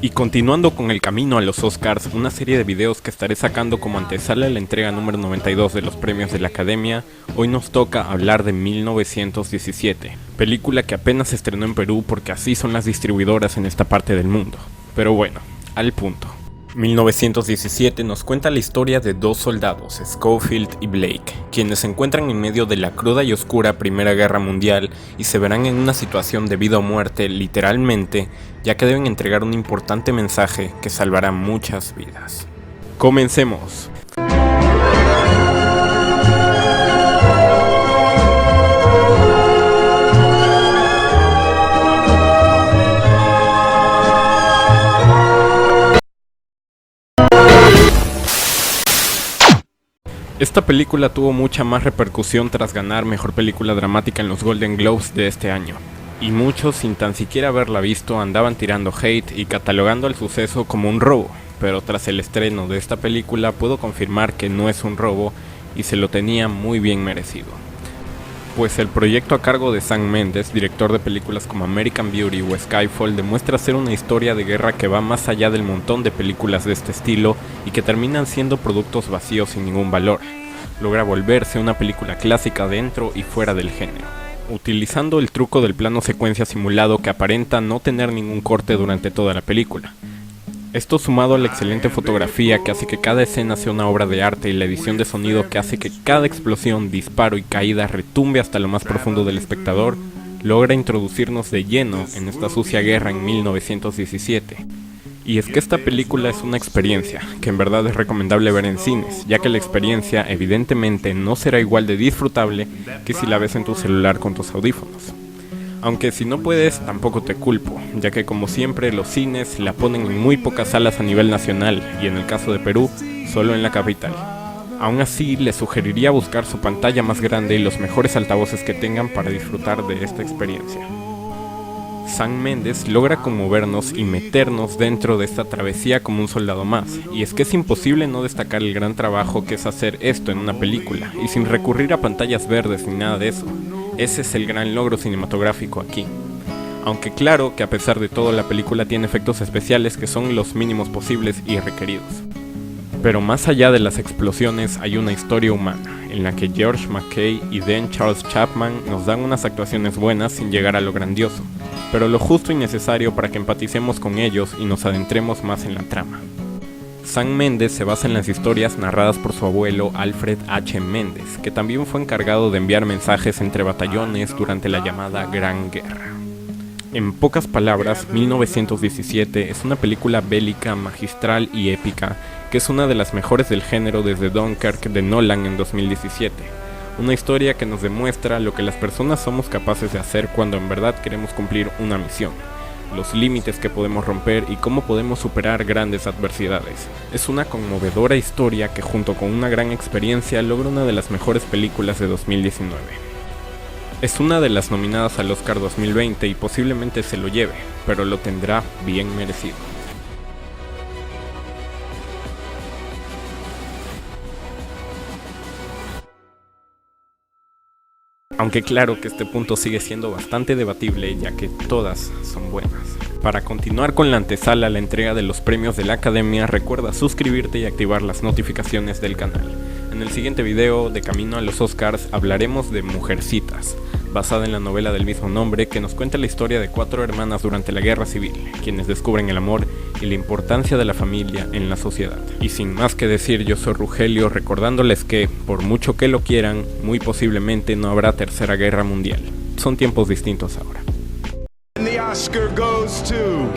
Y continuando con el camino a los Oscars, una serie de videos que estaré sacando como antesala a la entrega número 92 de los premios de la Academia, hoy nos toca hablar de 1917, película que apenas se estrenó en Perú porque así son las distribuidoras en esta parte del mundo. Pero bueno, al punto. 1917 nos cuenta la historia de dos soldados, Schofield y Blake, quienes se encuentran en medio de la cruda y oscura Primera Guerra Mundial y se verán en una situación de vida o muerte literalmente, ya que deben entregar un importante mensaje que salvará muchas vidas. ¡Comencemos! Esta película tuvo mucha más repercusión tras ganar Mejor Película Dramática en los Golden Globes de este año, y muchos sin tan siquiera haberla visto andaban tirando hate y catalogando el suceso como un robo, pero tras el estreno de esta película puedo confirmar que no es un robo y se lo tenía muy bien merecido. Pues el proyecto a cargo de Sam Mendes, director de películas como American Beauty o Skyfall, demuestra ser una historia de guerra que va más allá del montón de películas de este estilo y que terminan siendo productos vacíos sin ningún valor. Logra volverse una película clásica dentro y fuera del género, utilizando el truco del plano secuencia simulado que aparenta no tener ningún corte durante toda la película. Esto sumado a la excelente fotografía que hace que cada escena sea una obra de arte y la edición de sonido que hace que cada explosión, disparo y caída retumbe hasta lo más profundo del espectador, logra introducirnos de lleno en esta sucia guerra en 1917. Y es que esta película es una experiencia, que en verdad es recomendable ver en cines, ya que la experiencia evidentemente no será igual de disfrutable que si la ves en tu celular con tus audífonos. Aunque si no puedes, tampoco te culpo, ya que como siempre los cines la ponen en muy pocas salas a nivel nacional y en el caso de Perú, solo en la capital. Aún así, les sugeriría buscar su pantalla más grande y los mejores altavoces que tengan para disfrutar de esta experiencia. Sam Mendes logra conmovernos y meternos dentro de esta travesía como un soldado más, y es que es imposible no destacar el gran trabajo que es hacer esto en una película, y sin recurrir a pantallas verdes ni nada de eso. Ese es el gran logro cinematográfico aquí. Aunque claro que a pesar de todo la película tiene efectos especiales que son los mínimos posibles y requeridos. Pero más allá de las explosiones hay una historia humana, en la que George McKay y Dan Charles Chapman nos dan unas actuaciones buenas sin llegar a lo grandioso, pero lo justo y necesario para que empaticemos con ellos y nos adentremos más en la trama. Sam Mendes se basa en las historias narradas por su abuelo Alfred H. Mendes, que también fue encargado de enviar mensajes entre batallones durante la llamada Gran Guerra. En pocas palabras, 1917 es una película bélica, magistral y épica, que es una de las mejores del género desde Dunkirk de Nolan en 2017. Una historia que nos demuestra lo que las personas somos capaces de hacer cuando en verdad queremos cumplir una misión, los límites que podemos romper y cómo podemos superar grandes adversidades. Es una conmovedora historia que junto con una gran experiencia logra una de las mejores películas de 2019. Es una de las nominadas al Oscar 2020 y posiblemente se lo lleve, pero lo tendrá bien merecido. Aunque claro que este punto sigue siendo bastante debatible, ya que todas son buenas. Para continuar con la antesala a la entrega de los premios de la Academia, recuerda suscribirte y activar las notificaciones del canal. En el siguiente video, de camino a los Oscars, hablaremos de Mujercitas, basada en la novela del mismo nombre que nos cuenta la historia de 4 hermanas durante la Guerra Civil, quienes descubren el amor y la importancia de la familia en la sociedad. Y sin más que decir, yo soy Rugelio, recordándoles que, por mucho que lo quieran, muy posiblemente no habrá tercera guerra mundial. Son tiempos distintos ahora. And the Oscar goes to